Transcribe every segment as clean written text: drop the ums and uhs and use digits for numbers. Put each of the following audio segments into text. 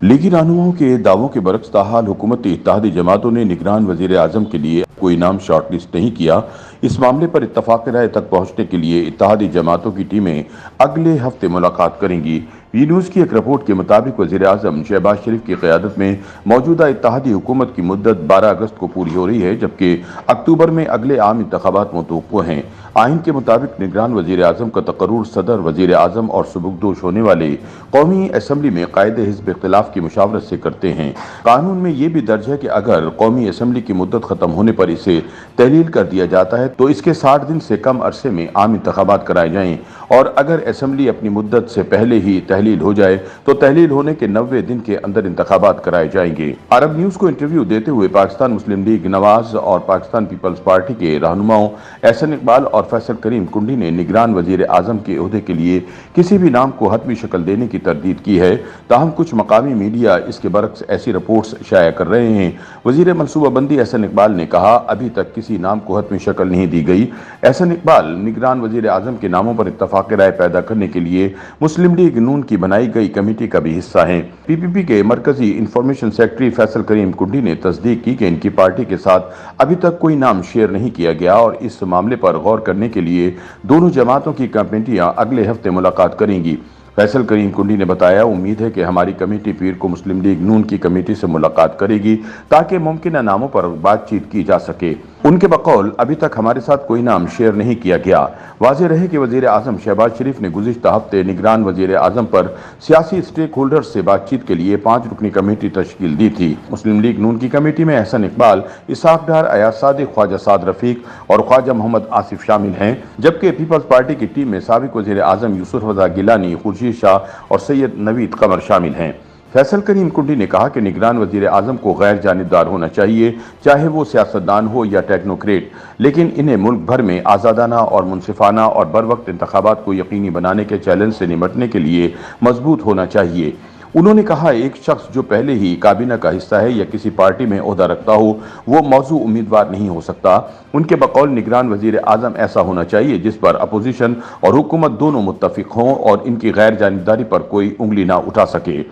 लीगी रहनुमाओं के दावों के बरक्स ताहाल हुकूमती इत्तेहादी जमातों ने निगरान वजीर आजम के लिए कोई नाम शॉर्ट लिस्ट नहीं किया। इस मामले पर इत्तफाक राय तक पहुंचने के लिए इत्तेहादी जमातों की टीमें अगले हफ्ते मुलाकात करेंगी। वी न्यूज़ की एक रिपोर्ट के मुताबिक वजीर आजम शहबाज शरीफ की क़यादत में मौजूदा इत्तेहादी हुकूमत की मुद्दत 12 अगस्त को पूरी हो रही है, जबकि अक्टूबर में अगले आम इंतखाबात मुतवक्को हैं। आइन के मुताबिक निगरान वजीर आजम का तकर्रुर सदर वजीर आजम और सुबुकदोश होने वाले कौमी असम्बली में कायदे हिज़्ब इख्तिलाफ की मुशावरत से करते हैं। कानून में यह भी दर्ज है कि अगर कौमी असम्बली की मुद्दत ख़त्म होने पर इसे तहलील कर दिया जाता है तो इसके 60 दिन से कम अरसे में आम इंतखाबात कराए जाएं, और अगर असम्बली अपनी मुद्दत से पहले ही तहलील हो जाए तो तहलील होने के 90 दिन के अंदर इंतखाबात कराए जाएंगे। अरब न्यूज़ को इंटरव्यू देते हुए पाकिस्तान मुस्लिम लीग नवाज और पाकिस्तान पीपल्स पार्टी के रहनुमाओं एहसन इकबाल और फैसल करीम कुंडी ने निगरान वजीर आजम के ओहदे के लिए किसी भी नाम को हतमी शक्ल देने की तरदीद की है। ताहम कुछ मकामी मीडिया इसके बरक्स ऐसी रिपोर्ट्स शाया कर रहे हैं। वजीर मनसूबाबंदी एहसन इकबाल ने कहा, अभी तक किसी नाम को हतमी शक्ल नहीं दी गई। एहसन इकबाल निगरान वजीर आजम के नामों पर इत्तफाक राय पैदा करने के लिए मुस्लिम लीग नून की बनाई गई कमेटी का भी हिस्सा हैं। पीपीपी के मरकजी इंफॉर्मेशन सेक्रेटरी फैसल करीम कुंडी ने तस्दीक की कि इनकी पार्टी के साथ अभी तक कोई नाम शेयर नहीं किया गया और इस मामले पर गौर करने के लिए दोनों जमातों की कमेटियां अगले हफ्ते मुलाकात करेंगी। फैसल करीम कुंडी ने बताया, उम्मीद है कि हमारी कमेटी पीर को मुस्लिम लीग नून की कमेटी से मुलाकात करेगी ताकि मुमकिन नामों पर बातचीत की जा सके। उनके बकौल अभी तक हमारे साथ कोई नाम शेयर नहीं किया गया। वाज़ेह रहे कि वजीर आजम शहबाज शरीफ ने गुज़िश्ता हफ्ते निगरान वजीर आजम पर सियासी स्टेक होल्डर्स से बातचीत के लिए 5 रुकनी कमेटी तश्कील दी थी। मुस्लिम लीग नून की कमेटी में एहसन इकबाल, इसहाक डार, अयाज सादिक, ख्वाजा साद रफीक और ख्वाजा मोहम्मद आसिफ शामिल हैं, जबकि पीपल्स पार्टी की टीम में साबिक वजीर आजम यूसुफ रज़ा गिलानी, खुर्शीद शाह और सैयद नवीद कमर शामिल हैं। फैसल करीम कुंडी ने कहा कि निगरान वजीर आजम को गैर जानिबदार होना चाहिए, चाहे वो सियासतदान हो या टेक्नोक्रेट, लेकिन इन्हें मुल्क भर में आज़ादाना और मुनसिफाना और बर वक्त इंतखाबात को यकीनी बनाने के चैलेंज से निपटने के लिए मजबूत होना चाहिए। उन्होंने कहा, एक शख्स जो पहले ही काबीना का हिस्सा है या किसी पार्टी में ओहदा रखता हो वो मौजू उम्मीदवार नहीं हो सकता। उनके बकौल निगरान वजीर आजम ऐसा होना चाहिए जिस पर अपोजिशन और हुकूमत दोनों मुत्तफिक हों और इनकी गैर जानिबदारी पर कोई उंगली ना उठा सके।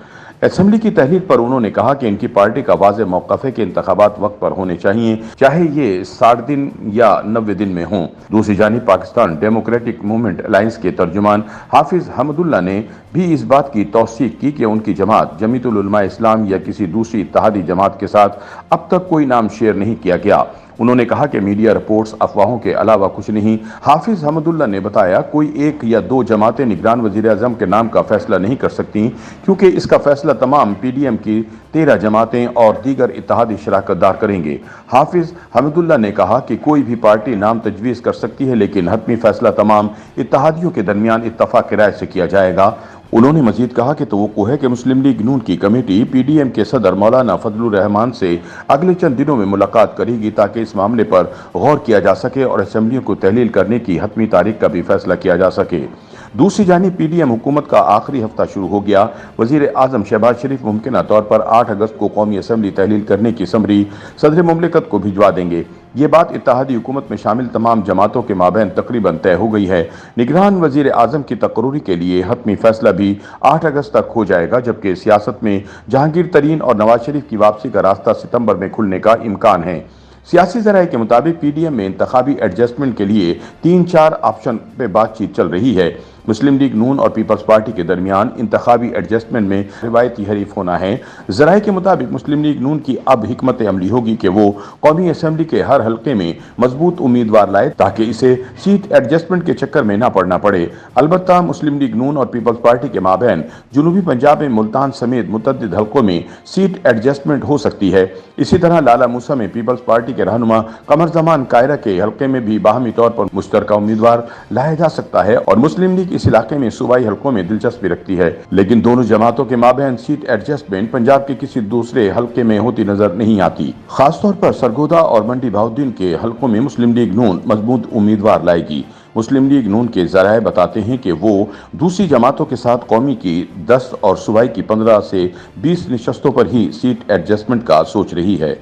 असम्बली की तहलील पर उन्होंने कहा कि इनकी पार्टी का वाज़ेह मौक़िफ़ है कि इंतखाबात वक्त पर होने चाहिए, चाहे ये 60 दिन या 90 दिन में हों। दूसरी जानिब पाकिस्तान डेमोक्रेटिक मूवमेंट अलायंस के तर्जुमान हाफिज हमदुल्ला ने भी इस बात की तौसीक की कि उनकी जमात जमीयतुल उलमा इस्लाम या किसी दूसरी इत्तेहादी जमात के साथ अब तक कोई नाम शेयर नहीं किया गया। उन्होंने कहा कि मीडिया रिपोर्ट्स अफवाहों के अलावा कुछ नहीं। हाफिज हमदुल्ला ने बताया, कोई एक या दो जमातें निगरान वजीर आज़म के नाम का फैसला नहीं कर सकती, क्योंकि इसका फैसला तमाम पीडीएम की 13 जमातें और दीगर इत्तेहादी शराकतदार करेंगे। हाफिज हमदुल्ला ने कहा कि कोई भी पार्टी नाम तजवीज़ कर सकती है, लेकिन हतमी फैसला तमाम इत्तेहादियों के दरमियान इत्तफाक राय से किया जाएगा। उन्होंने मजीद कहा कि तवक्को है कि मुस्लिम लीग नून की कमेटी पीडीएम के सदर मौलाना फजलुर रहमान से अगले चंद दिनों में मुलाकात करेगी ताकि इस मामले पर गौर किया जा सके और असम्बलियों को तहलील करने की हतमी तारीख का भी फैसला किया जा सके। दूसरी जानिब पीडीएम हुकूमत का आखिरी हफ्ता शुरू हो गया। वजीर आजम शहबाज शरीफ मुमकिन तौर पर 8 अगस्त को कौमी असम्बली तहलील करने की समरी सदर मुमलिकत को भिजवा देंगे। ये बात इत्तेहादी हुकूमत में शामिल तमाम जमातों के माबैन तकरीबन तय हो गई है। निगरान वजीर आजम की तकर्रुरी के लिए हतमी फैसला भी 8 अगस्त तक हो जाएगा, जबकि सियासत में जहांगीर तरीन और नवाज शरीफ की वापसी का रास्ता सितंबर में खुलने का इम्कान है। सियासी ज़राए के मुताबिक पीडीएम में इंतखाबी एडजस्टमेंट के लिए 3-4 ऑप्शन पे बातचीत चल रही है। मुस्लिम लीग नून और पीपल्स पार्टी के दरमियान इंतखाबी एडजस्टमेंट में रिवायती हरीफ होना है। ज़राए के मुताबिक मुस्लिम लीग नून की अब हिकमत अमली होगी कि वो कौमी असम्बली के हर हल्के में मजबूत उम्मीदवार लाए ताकि इसे सीट एडजस्टमेंट के चक्कर में ना पड़ना पड़े। अलबत्ता मुस्लिम लीग नून और पीपल्स पार्टी के माबैन जनूबी पंजाब में मुल्तान समेत मुतअद्दिद हल्कों में सीट एडजस्टमेंट हो सकती है। इसी तरह लाला मूसा में पीपल्स पार्टी के रहनुमा कमर जमान कायरा के हल्के में भी बाहमी तौर पर मुश्तरका उम्मीदवार लाया जा सकता है और मुस्लिम लीग इस इलाके में सूबाई हल्कों में दिलचस्पी रखती है, लेकिन दोनों जमातों के माबैन सीट एडजस्टमेंट पंजाब के किसी दूसरे हल्के में होती नजर नहीं आती। खासतौर पर सरगोदा और मंडी बहाउद्दीन के हल्कों में मुस्लिम लीग नून मजबूत उम्मीदवार लाएगी। मुस्लिम लीग नून के ज़राए बताते हैं कि वो दूसरी जमातों के साथ कौमी की 10 और सूबाई की 15 से 20 नशस्तों पर ही सीट एडजस्टमेंट का सोच रही है।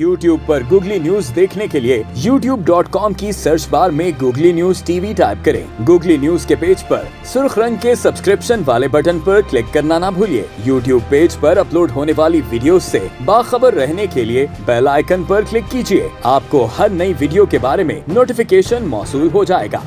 YouTube पर गूगली न्यूज देखने के लिए youtube.com की सर्च बार में गूगली न्यूज टीवी टाइप करें। गूगली न्यूज के पेज पर सुर्ख रंग के सब्सक्रिप्शन वाले बटन पर क्लिक करना ना भूलिए। YouTube पेज पर अपलोड होने वाली वीडियो से बाखबर रहने के लिए बेल आइकन पर क्लिक कीजिए। आपको हर नई वीडियो के बारे में नोटिफिकेशन मौसूल हो जाएगा।